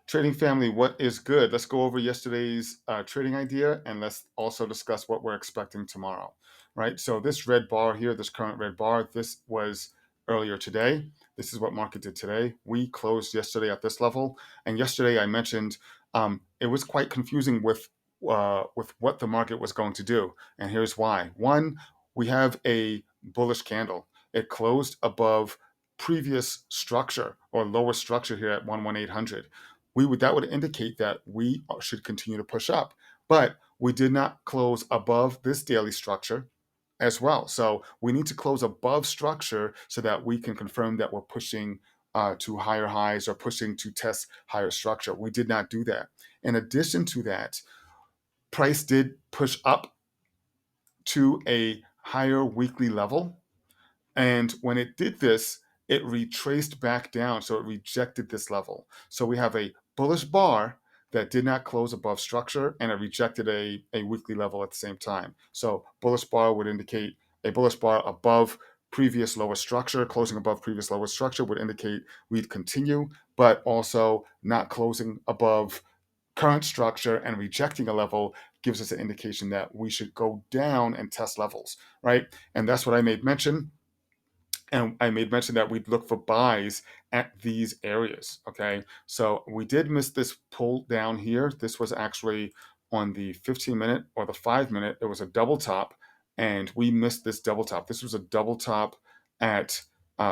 Trading family, what is good? Let's go over yesterday's trading idea and let's also discuss what we're expecting tomorrow, right? So this red bar here, this current red bar, this was earlier today. This is what market did today. We closed yesterday at this level, and yesterday I mentioned it was quite confusing with what the market was going to do, and here's why. One, we have a bullish candle. It closed above previous structure or lower structure here at 11800. That would indicate that we should continue to push up. But we did not close above this daily structure as well. So we need to close above structure so that we can confirm that we're pushing to higher highs or pushing to test higher structure. We did not do that. In addition to that, price did push up to a higher weekly level. And when it did this, it retraced back down. So it rejected this level. So we have a bullish bar that did not close above structure, and it rejected a weekly level at the same time. So bullish bar would indicate a bullish bar above previous lower structure. Closing above previous lower structure would indicate we'd continue, but also not closing above current structure and rejecting a level gives us an indication that we should go down and test levels, right? And that's what I made mention. And I made mention that we'd look for buys at these areas. Okay. So we did miss this pull down here. This was actually on the 15-minute or the 5-minute. It was a double top, and we missed this double top. This was a double top at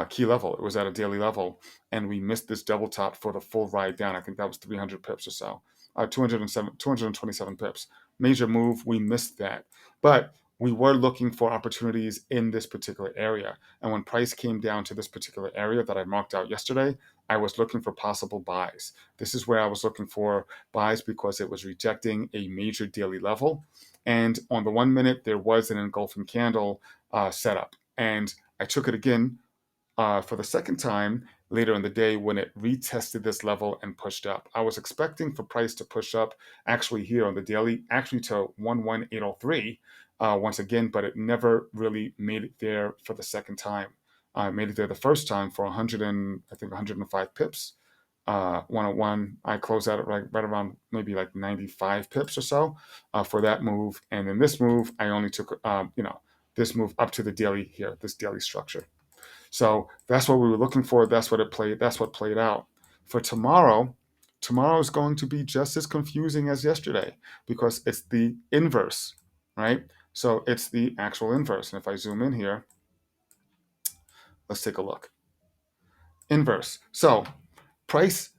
key level. It was at a daily level, and we missed this double top for the full ride down. I think that was 300 pips or so, 227 pips. Major move. We missed that. But we were looking for opportunities in this particular area. And when price came down to this particular area that I marked out yesterday, I was looking for possible buys. This is where I was looking for buys because it was rejecting a major daily level. And on the 1 minute, there was an engulfing candle setup. And I took it again for the second time later in the day when it retested this level and pushed up. I was expecting for price to push up actually here on the daily, actually to 11803 once again, but it never really made it there for the second time. I made it there the first time for 100 and I think 105 pips. 101, I closed out at right around maybe like 95 pips or so for that move. And in this move, I only took, this move up to the daily here, this daily structure. So that's what we were looking for. That's what it played. That's what played out. For tomorrow, tomorrow is going to be just as confusing as yesterday because it's the inverse, right? So it's the actual inverse. And if I zoom in here, let's take a look. Inverse. So price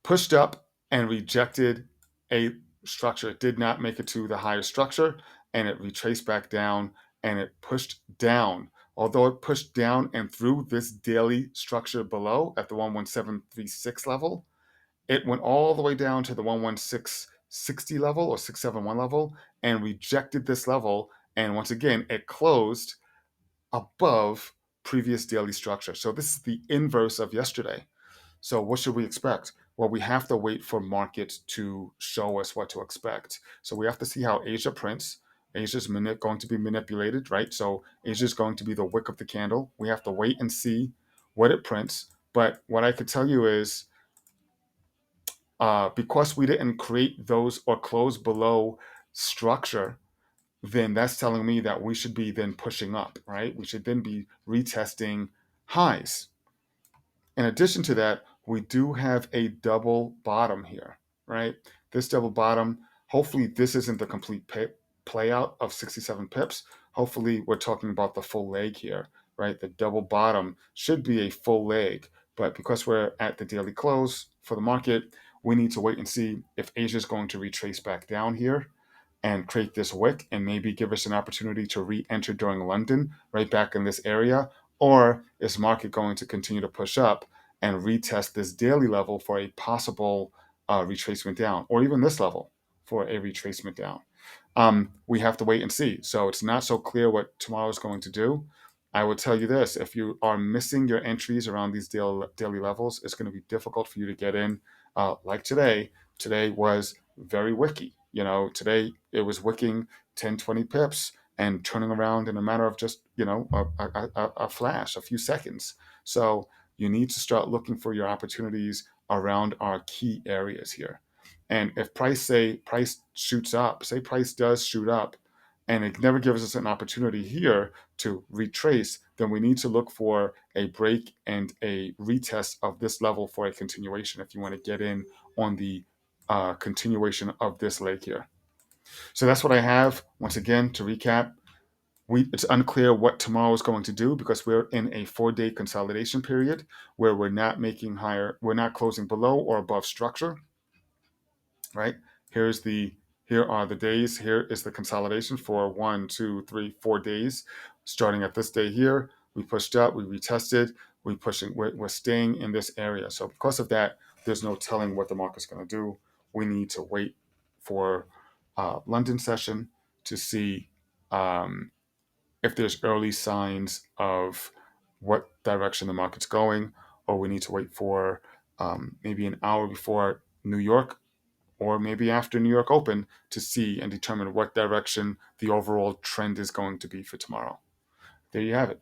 pushed up and rejected a structure. It did not make it to the higher structure, and it retraced back down and it pushed down. Although it pushed down and through this daily structure below at the 11736 level, it went all the way down to the 11660 level or 671 level and rejected this level. And once again, it closed above previous daily structure. So this is the inverse of yesterday. So what should we expect? Well, we have to wait for market to show us what to expect. So we have to see how Asia prints. Asia's going to be manipulated, right? So Asia is going to be the wick of the candle. We have to wait and see what it prints. But what I could tell you is because we didn't create those or close below structure, then that's telling me that we should be then pushing up, right? We should then be retesting highs. In addition to that, we do have a double bottom here, right? This double bottom, hopefully this isn't the complete play out of 67 pips. Hopefully we're talking about the full leg here, right? The double bottom should be a full leg, but because we're at the daily close for the market, we need to wait and see if Asia is going to retrace back down here and create this wick and maybe give us an opportunity to re-enter during London right back in this area, or is market going to continue to push up and retest this daily level for a possible retracement down, or even this level for a retracement down? We have to wait and see. So it's not so clear what tomorrow is going to do. I would tell you this: if you are missing your entries around these daily levels, it's going to be difficult for you to get in. Like today, today was very wicky. Today it was wicking 10, 20 pips and turning around in a matter of just, a flash, a few seconds. So you need to start looking for your opportunities around our key areas here. And if price shoots up, say price does shoot up, and it never gives us an opportunity here to retrace, then we need to look for a break and a retest of this level for a continuation if you want to get in on the continuation of this leg here. So that's what I have. Once again, to recap, it's unclear what tomorrow is going to do because we're in a 4-day consolidation period where we're not closing below or above structure, right? Here are the days. Here is the consolidation for 1, 2, 3, 4 days. Starting at this day here, we pushed up, we retested, we're staying in this area. So because of that, there's no telling what the market's going to do. We need to wait for London session to see if there's early signs of what direction the market's going, or we need to wait for maybe an hour before New York or maybe after New York Open to see and determine what direction the overall trend is going to be for tomorrow. There you have it.